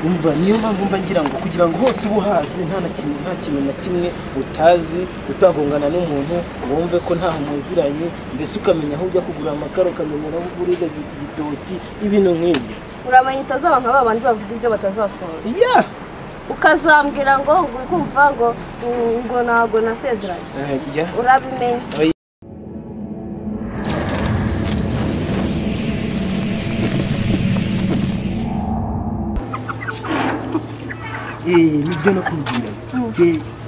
umva niyo mpamvu mba ngira ngo kugira ngo hose ubuhazi nta kintu na kimwe utazi utagongana n'umuntu wumve ko nta muziranye mbese ukamenya aho ujya kugura amakaro ukamenya aho ugurira igitoki ibintu nk'ibyo uramenya itazabanka babandi bavuga ibyo batazasohoza ukazambwira ngo kumva ngo ntago nasezeranye urabimenya nibyo nakubwira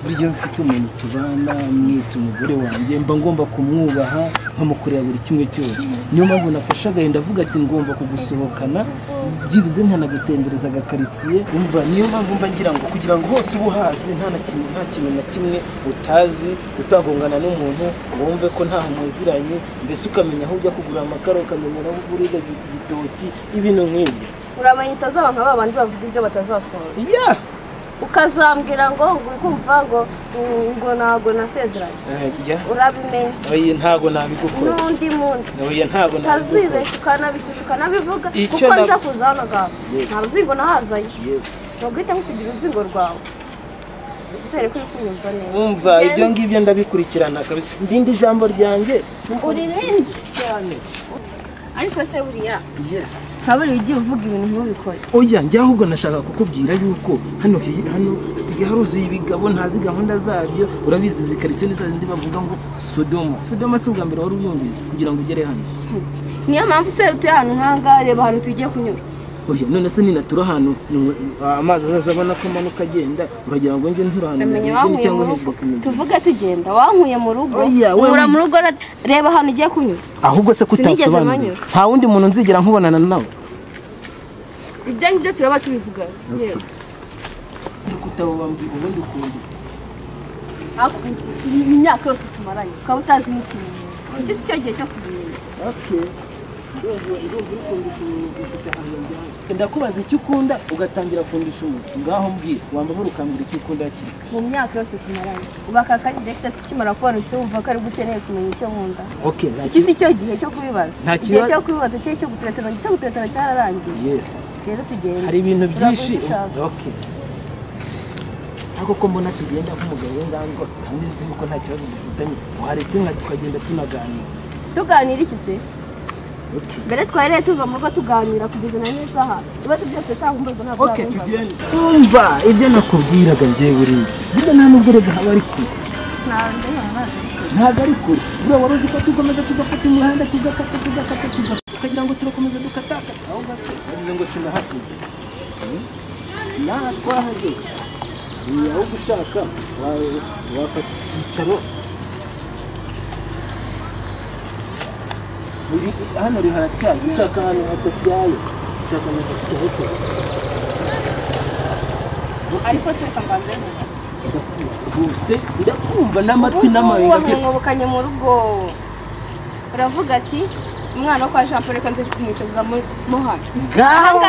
buryo mfite umuntu tubana mwita umugore wanjye mba ngomba kumwubaha nkamukorera buri kimwe cyose niyo mpamvu nafashe agahinda avuga ati ngomba kugusohokana byibuze nkanagutembereza agakaritsiye umva niyo mpamvu mba ngira ngo kugira ngo hose ubuhazi nta kintu na kimwe utazi utagongana n'umuntu wumve ko nta muziranye mbese ukamenya aho ujya kugura amakaro ukamenya aho ugurira igitoki ibintu nk'ibyo uramenya itazabanka babandi bavuga ibyo batazasohoza ukazambwira ngo kumva ngo ntago nasezeranye urabimenya ntago nabigukora n'undi munsi ntago utazibeshya ukanabitusha ukanabivuga kuko nza kuzana gawe nta ruzingo nahazaye ntugwite ngusigira uruzingo rwawe uzere ko uri kunyumva neza umva ibyo ngibyo ndabikurikirana kabisa ndindi ijambo ryanjye uririndi cyane ariko se buriya kabari ugiye uvuga ibintu ntubikore oya njye ahubwo nashaka kukubwira yuko hano hasigaye haruzuye ibigabo ntazi gahunda zabyo urabizi zikaritse neza zindi bavuga ngo Sodoma si ubwa mbere wari uyumvise kugira ngo ugere hano niyo mpamvu se utuye ahantu nk'ahangaha reba ahantu tugiye kunyura oya none se ninatura ahantu amazi azabona ko amanuka agenda uragira ngo njye ntura ahantu cyangwa hejuru tuvuga tugenda wankuye mu rugo umura mu rugo reba ahantu ugiye kunyuza ahubwo se kutasobanura nta wundi muntu nzigera nkubonana nawe ibyo ngibyo turaba tubivuga yewe kutabo bambwira ubundi ukuntu imyaka yose tumaranye ukaba utazi n'ikintu iki si cyo gihe cyo kumenya ndakubaza icyo ukunda ugatangira kundisha umuntu ngaho mbwira wambabura ukambwira icyo ukunda hakiri mu myaka yose tumaranye ubaka akanya ndetse tukimara kubona ese wumva ko ari ukeneye kumenya icyo nkunda iki si cyo gihe cyo kubibaza igihe cyo kubibaza cyo guteretana cyararangiye rero tugenda hari ibintu byinshi ariko ko mbona tugenda nk'umugabo w'ingango kandi nzi yuko nta kibazo dufitanye waretse nka tukagenda tuganira iki se mbere twarere tuva mu rugo tuganira kugeza na n'isaha ibibazo byose ushaka kumbaza ntabwo umva ibyo nakubwiraga njyewe buriya burya nta nubwo rega haba ari kure ntabwo ari kure buriya wari uzi ko tukomeza tugafata umuhanda tugakata tukagira ngo turakomeza dukatakata ahubwo se wagize ngo sinahageze naha twahageze ahubwo ushaka wafata icyicaro hano haratyaye ushaka ahantu hatatyaye ushaka ahantu hatatyaye ariko se kambanze neza rwose ndakumva n'amatwi n'amarenga mwungubukanye mu rugo uravuga ati umwana wo kwa Jean Paul reka nze kumwicaza mo hano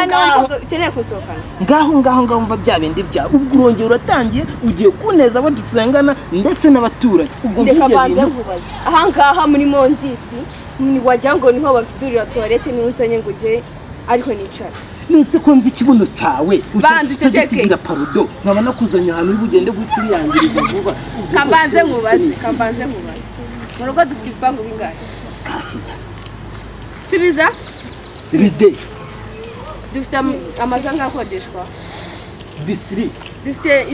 ngaho ukeneye kunsohokana ngaho umva bya bindi bya ubwo urongera uratangiye ugiye kuneza abo dusengana ndetse n'abaturanyi ndeka banze kubaza ahangaha muri Mondisi ni wajya ngo niho bafidurira toilette n'unzanye ngo je ariko nicara nise ko nzi ikibuno cyawe banze ceceke parodo nkaba nakuzanya ahantu ubugende gwituyangiriza vuba kambanze nkubaze mu rugo dufite ibipangu bingahe Tibide dufite amazanga akodeshwa bisiri dufite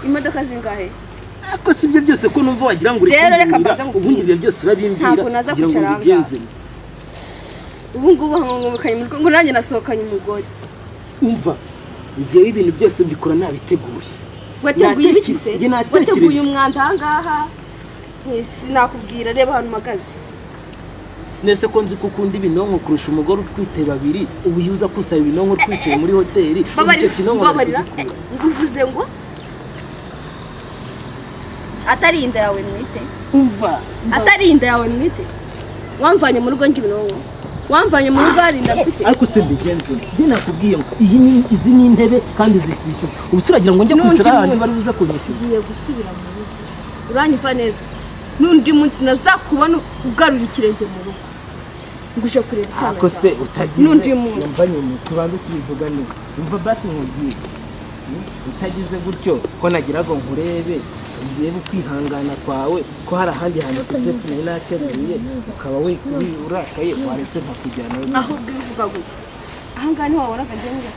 imodoka zingahe ako sibyo byose ko numva wagira ngo uri ubundi ibyo byose urabimbwira kugira ngo bigenze ubu ngubu nkungubukanye mu rugo ngo nanjye nasohokanye umugore umva igihe ibintu byose mbikora nabiteguye wateguye iki se wateguye umwanda ahangaha sinakubwira reba hano magazi nese ko nzi ko ukunda ibinonko kurusha umugore utwite babiri ubu yuza kusaba ibinonko twicaye muri hoteli babarira nguvuze ngo atari inda yawe nwite umva atari inda yawe nwite wamvanye mu rugo ngibinonko wamvanye mu rugo ari ndafite ariko se mbigenze nakubwiye ngo izi ni intebe kandi zikwica ubusuragira ngo njye kwicara ahandi bari buza kunyita ngiye gusubira mu rugo uranyumva neza n'undi munsi nazakubona ugarura ikirenge mu rugo nguje kureba cyane ako se utagize n'undi muntu umva nyine tubanze tubivugane umva basi nkubwiye utagize gutyo ko nagiraga nkurebe ngiye kwihangana kwawe ko hari ahandi hantu tujye tunari nateguye ukaba we urakaye waretse nkakujyana aho bivuga gutyo ahangaha niho wabonaga ngiye ngiye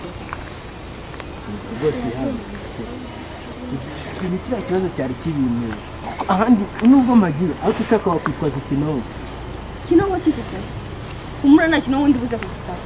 rwose hano kiriya kibazo cyari kibinteye ahandi nubwo magira ariko ushaka wakwitwaza ikinonko kinonko cyisese umura nta kinonko ndi buze kugusaba